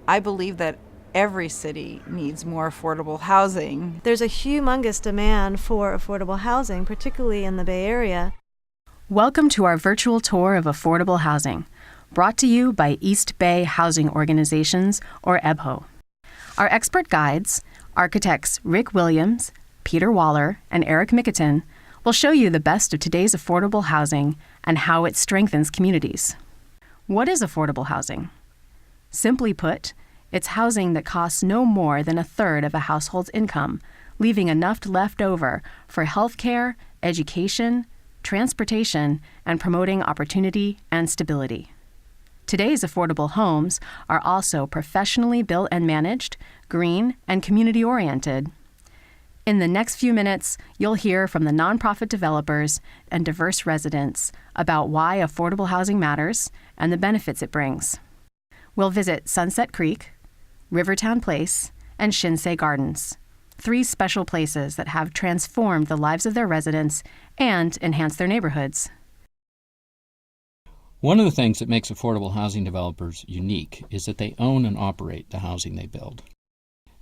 I believe that every city needs more affordable housing. There's a humongous demand for affordable housing, particularly in the Bay Area. Welcome to our virtual tour of affordable housing, brought to you by East Bay Housing Organizations, or EBHO. Our expert guides, architects Rick Williams, Peter Waller, and Eric Micketon, will show you the best of today's affordable housing and how it strengthens communities. What is affordable housing? Simply put, it's housing that costs no more than a third of a household's income, leaving enough left over for health care, education, transportation, and promoting opportunity and stability. Today's affordable homes are also professionally built and managed, green, and community-oriented. In the next few minutes, you'll hear from the nonprofit developers and diverse residents about why affordable housing matters and the benefits it brings. We'll visit Sunset Creek, Rivertown Place, and Shinsei Gardens, 3 special places that have transformed the lives of their residents and enhanced their neighborhoods. One of the things that makes affordable housing developers unique is that they own and operate the housing they build.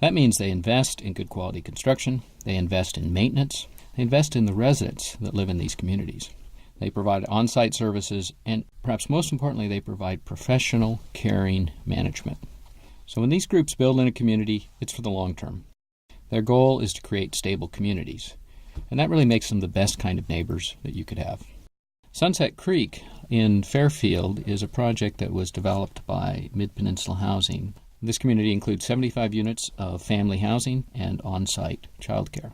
That means they invest in good quality construction, they invest in maintenance, they invest in the residents that live in these communities. They provide on-site services, and perhaps most importantly, they provide professional, caring management. So when these groups build in a community, it's for the long term. Their goal is to create stable communities, and that really makes them the best kind of neighbors that you could have. Sunset Creek in Fairfield is a project that was developed by Mid-Peninsula Housing. This community includes 75 units of family housing and on-site childcare.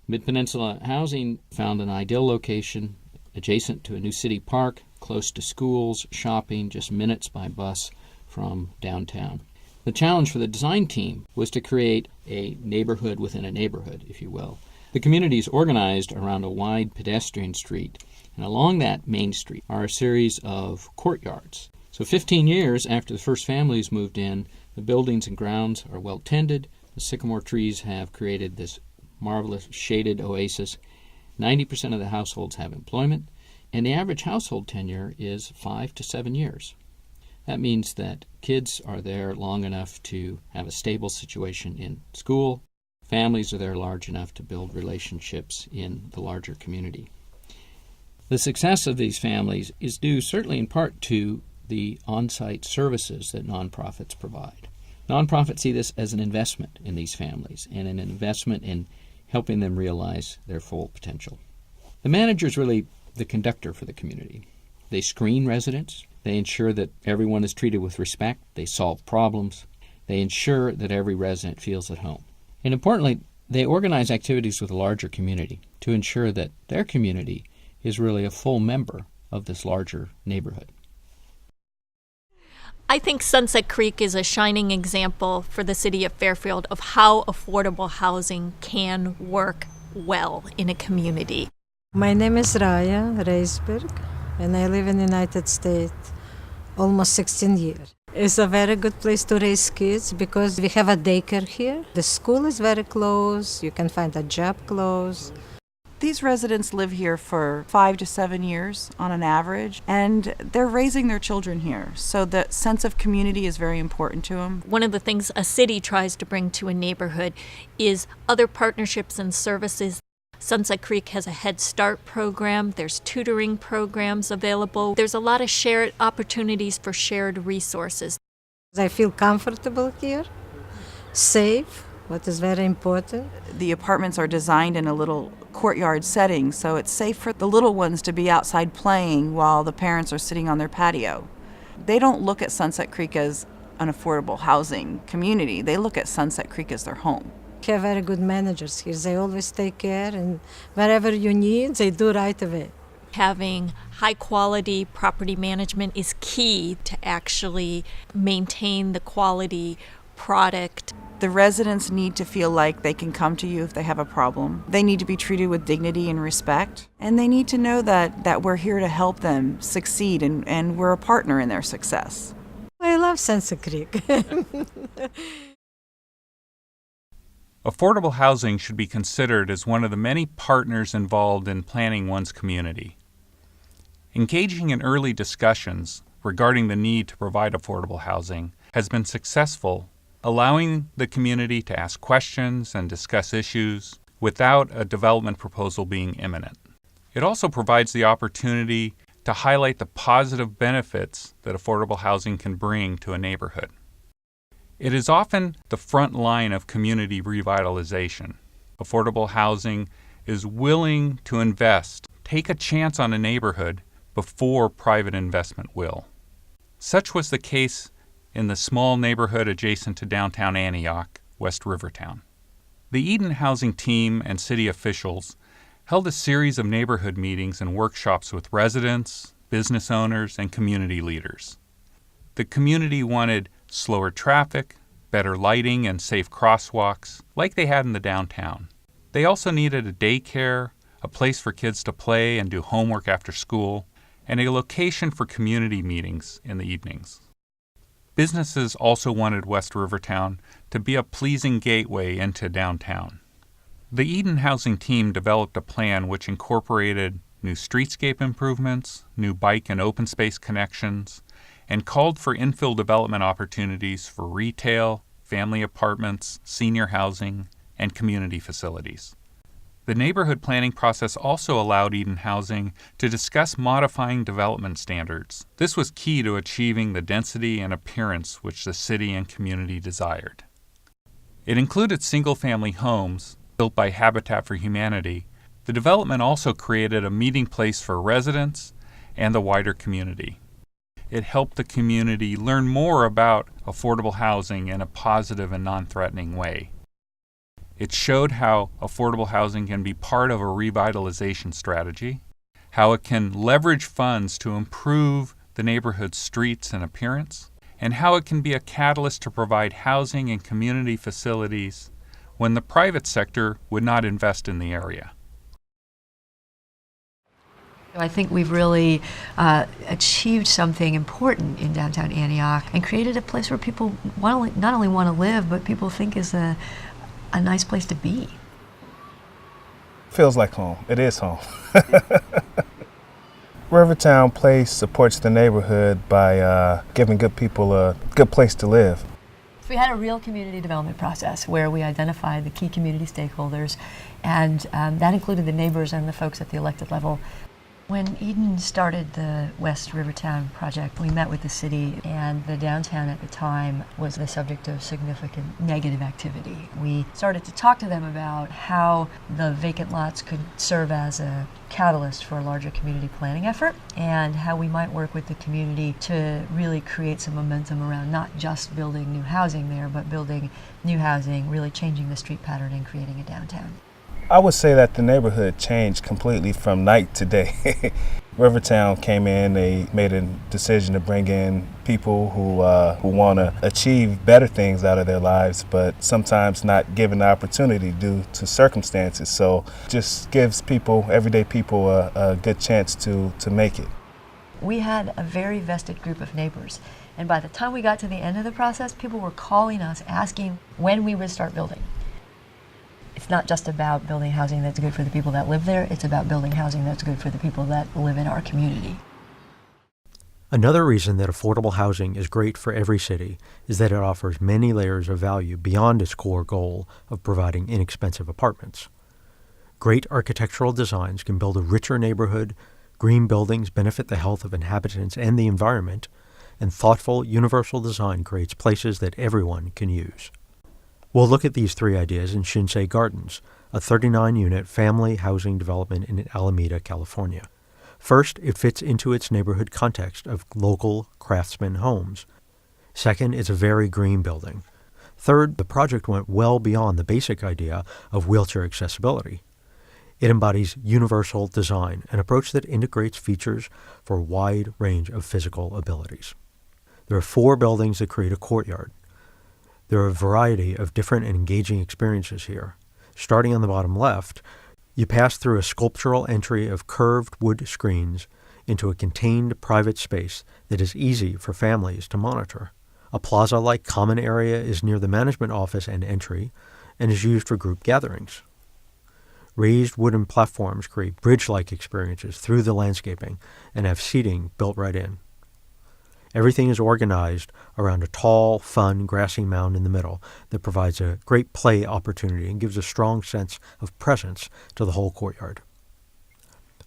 Mid-Peninsula Housing found an ideal location adjacent to a new city park, close to schools, shopping, just minutes by bus from downtown. The challenge for the design team was to create a neighborhood within a neighborhood, if you will. The community is organized around a wide pedestrian street, and along that main street are a series of courtyards. So 15 years after the first families moved in, the buildings and grounds are well tended. The sycamore trees have created this marvelous shaded oasis. 90% of the households have employment, and the average household tenure is 5 to 7 years. That means that kids are there long enough to have a stable situation in school. Families are there large enough to build relationships in the larger community. The success of these families is due certainly in part to the on-site services that nonprofits provide. Nonprofits see this as an investment in these families and an investment in helping them realize their full potential. The manager is really the conductor for the community. They screen residents. They ensure that everyone is treated with respect. They solve problems. They ensure that every resident feels at home. And importantly, they organize activities with a larger community to ensure that their community is really a full member of this larger neighborhood. I think Sunset Creek is a shining example for the city of Fairfield of how affordable housing can work well in a community. My name is Raya, Rayzberg, and I live in the United States almost 16 years. It's a very good place to raise kids because we have a daycare here. The school is very close. You can find a job close. These residents live here for 5 to 7 years on an average, and they're raising their children here. So the sense of community is very important to them. One of the things a city tries to bring to a neighborhood is other partnerships and services. Sunset Creek has a Head Start program. There's tutoring programs available. There's a lot of shared opportunities for shared resources. I feel comfortable here, safe, what is very important. The apartments are designed in a little courtyard setting, so it's safe for the little ones to be outside playing while the parents are sitting on their patio. They don't look at Sunset Creek as an affordable housing community. They look at Sunset Creek as their home. We have very good managers here. They always take care, and wherever you need, they do right away. Having high quality property management is key to actually maintain the quality product. The residents need to feel like they can come to you if they have a problem. They need to be treated with dignity and respect. And they need to know that we're here to help them succeed and we're a partner in their success. I love Sunset Creek. Affordable housing should be considered as one of the many partners involved in planning one's community. Engaging in early discussions regarding the need to provide affordable housing has been successful, allowing the community to ask questions and discuss issues without a development proposal being imminent. It also provides the opportunity to highlight the positive benefits that affordable housing can bring to a neighborhood. It is often the front line of community revitalization. Affordable housing is willing to invest, take a chance on a neighborhood before private investment will. Such was the case in the small neighborhood adjacent to downtown Antioch, West Rivertown. The Eden Housing team and city officials held a series of neighborhood meetings and workshops with residents, business owners, and community leaders. The community wanted slower traffic, better lighting, and safe crosswalks, like they had in the downtown. They also needed a daycare, a place for kids to play and do homework after school, and a location for community meetings in the evenings. Businesses also wanted West Rivertown to be a pleasing gateway into downtown. The Eden Housing team developed a plan which incorporated new streetscape improvements, new bike and open space connections, and called for infill development opportunities for retail, family apartments, senior housing, and community facilities. The neighborhood planning process also allowed Eden Housing to discuss modifying development standards. This was key to achieving the density and appearance which the city and community desired. It included single-family homes built by Habitat for Humanity. The development also created a meeting place for residents and the wider community. It helped the community learn more about affordable housing in a positive and non-threatening way. It showed how affordable housing can be part of a revitalization strategy, how it can leverage funds to improve the neighborhood's streets and appearance, and how it can be a catalyst to provide housing and community facilities when the private sector would not invest in the area. I think we've really achieved something important in downtown Antioch and created a place where people not only want to live, but people think is a nice place to be. Feels like home. It is home. Rivertown Place supports the neighborhood by giving good people a good place to live. We had a real community development process where we identified the key community stakeholders, and that included the neighbors and the folks at the elected level. When Eden started the West Rivertown project, we met with the city, and the downtown at the time was the subject of significant negative activity. We started to talk to them about how the vacant lots could serve as a catalyst for a larger community planning effort, and how we might work with the community to really create some momentum around not just building new housing there, but building new housing, really changing the street pattern and creating a downtown. I would say that the neighborhood changed completely from night to day. Rivertown came in, they made a decision to bring in people who want to achieve better things out of their lives, but sometimes not given the opportunity due to circumstances. So just gives people, everyday people, a good chance to make it. We had a very vested group of neighbors, and by the time we got to the end of the process, people were calling us asking when we would start building. It's not just about building housing that's good for the people that live there, it's about building housing that's good for the people that live in our community. Another reason that affordable housing is great for every city is that it offers many layers of value beyond its core goal of providing inexpensive apartments. Great architectural designs can build a richer neighborhood, green buildings benefit the health of inhabitants and the environment, and thoughtful, universal design creates places that everyone can use. We'll look at these three ideas in Shinsei Gardens, a 39-unit family housing development in Alameda, California. First, it fits into its neighborhood context of local craftsman homes. Second, it's a very green building. Third, the project went well beyond the basic idea of wheelchair accessibility. It embodies universal design, an approach that integrates features for a wide range of physical abilities. There are 4 buildings that create a courtyard. There are a variety of different and engaging experiences here. Starting on the bottom left, you pass through a sculptural entry of curved wood screens into a contained private space that is easy for families to monitor. A plaza-like common area is near the management office and entry and is used for group gatherings. Raised wooden platforms create bridge-like experiences through the landscaping and have seating built right in. Everything is organized around a tall, fun, grassy mound in the middle that provides a great play opportunity and gives a strong sense of presence to the whole courtyard.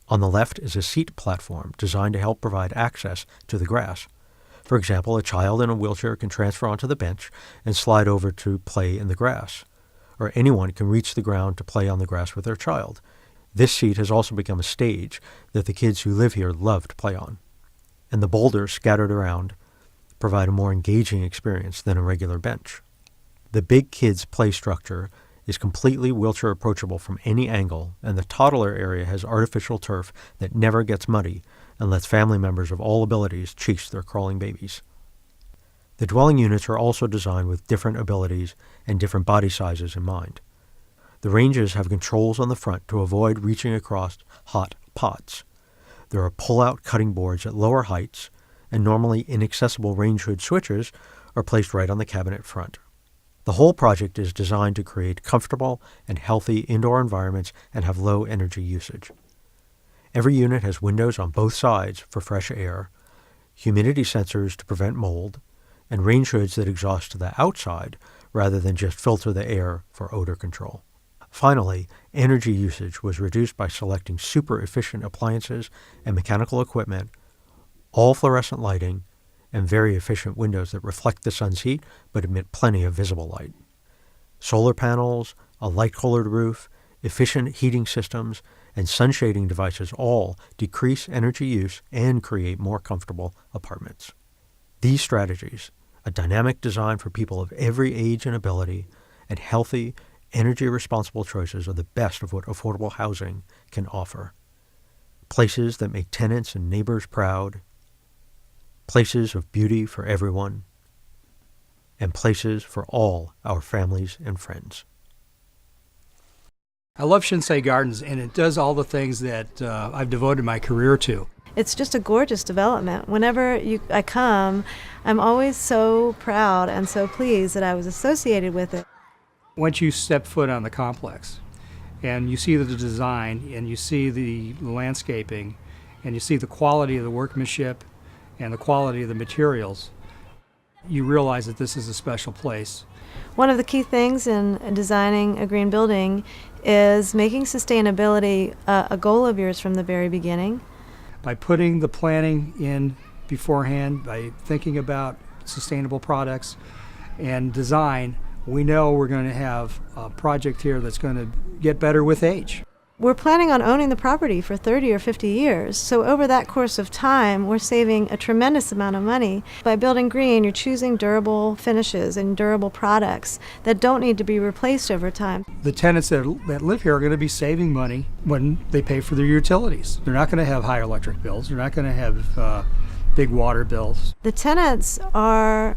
On the left is a seat platform designed to help provide access to the grass. For example, a child in a wheelchair can transfer onto the bench and slide over to play in the grass, or anyone can reach the ground to play on the grass with their child. This seat has also become a stage that the kids who live here love to play on. And the boulders scattered around provide a more engaging experience than a regular bench. The big kids' play structure is completely wheelchair approachable from any angle, and the toddler area has artificial turf that never gets muddy and lets family members of all abilities chase their crawling babies. The dwelling units are also designed with different abilities and different body sizes in mind. The ranges have controls on the front to avoid reaching across hot pots. There are pull-out cutting boards at lower heights, and normally inaccessible range hood switches are placed right on the cabinet front. The whole project is designed to create comfortable and healthy indoor environments and have low energy usage. Every unit has windows on both sides for fresh air, humidity sensors to prevent mold, and range hoods that exhaust to the outside rather than just filter the air for odor control. Finally, energy usage was reduced by selecting super efficient appliances and mechanical equipment, all fluorescent lighting, and very efficient windows that reflect the sun's heat but emit plenty of visible light. Solar panels, a light-colored roof, efficient heating systems, and sun-shading devices all decrease energy use and create more comfortable apartments. These strategies, a dynamic design for people of every age and ability, and healthy, energy-responsible choices are the best of what affordable housing can offer. Places that make tenants and neighbors proud, places of beauty for everyone, and places for all our families and friends. I love Shinsei Gardens, and it does all the things that I've devoted my career to. It's just a gorgeous development. Whenever I come, I'm always so proud and so pleased that I was associated with it. Once you step foot on the complex, and you see the design, and you see the landscaping, and you see the quality of the workmanship, and the quality of the materials, you realize that this is a special place. One of the key things in designing a green building is making sustainability a goal of yours from the very beginning. By putting the planning in beforehand, by thinking about sustainable products and design, we know we're going to have a project here that's going to get better with age. We're planning on owning the property for 30 or 50 years, so over that course of time, we're saving a tremendous amount of money. By building green, you're choosing durable finishes and durable products that don't need to be replaced over time. The tenants that live here are going to be saving money when they pay for their utilities. They're not going to have high electric bills. They're not going to have big water bills. The tenants are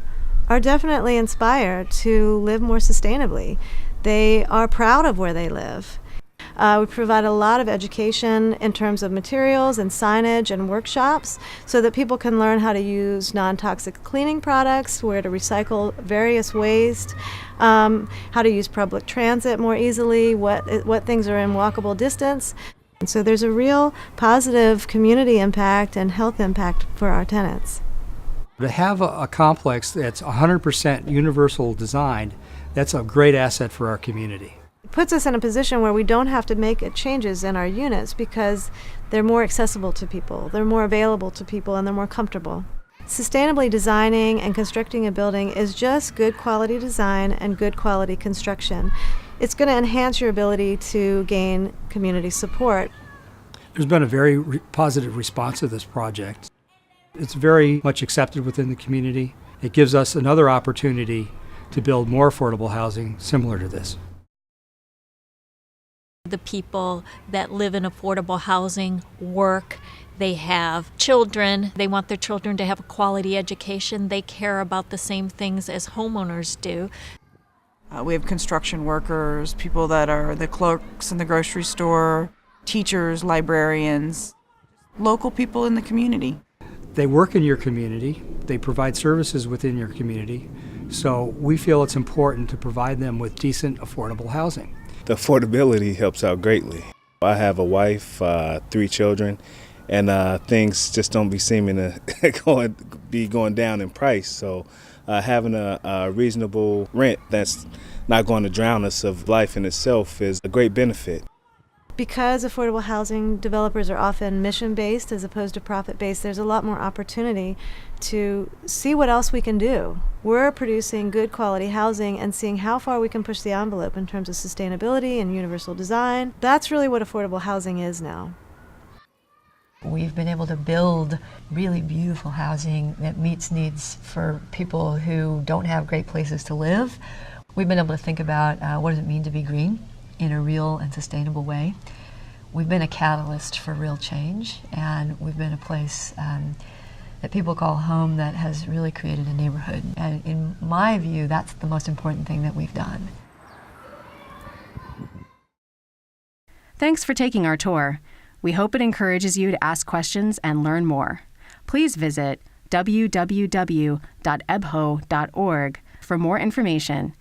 definitely inspired to live more sustainably. They are proud of where they live. We provide a lot of education in terms of materials and signage and workshops so that people can learn how to use non-toxic cleaning products, where to recycle various waste, how to use public transit more easily, what things are in walkable distance. And so there's a real positive community impact and health impact for our tenants. To have a complex that's 100% universal designed, that's a great asset for our community. It puts us in a position where we don't have to make changes in our units because they're more accessible to people, they're more available to people, and they're more comfortable. Sustainably designing and constructing a building is just good quality design and good quality construction. It's going to enhance your ability to gain community support. There's been a very positive response to this project. It's very much accepted within the community. It gives us another opportunity to build more affordable housing similar to this. The people that live in affordable housing work, they have children, they want their children to have a quality education, they care about the same things as homeowners do. We have construction workers, people that are the clerks in the grocery store, teachers, librarians, local people in the community. They work in your community, they provide services within your community, so we feel it's important to provide them with decent, affordable housing. The affordability helps out greatly. I have a wife, 3 children, and things just don't be seeming to be going down in price. So having a reasonable rent that's not going to drown us of life in itself is a great benefit. Because affordable housing developers are often mission-based as opposed to profit-based, there's a lot more opportunity to see what else we can do. We're producing good quality housing and seeing how far we can push the envelope in terms of sustainability and universal design. That's really what affordable housing is now. We've been able to build really beautiful housing that meets needs for people who don't have great places to live. We've been able to think about what does it mean to be green in a real and sustainable way. We've been a catalyst for real change, and we've been a place that people call home that has really created a neighborhood. And in my view, that's the most important thing that we've done. Thanks for taking our tour. We hope it encourages you to ask questions and learn more. Please visit www.ebho.org for more information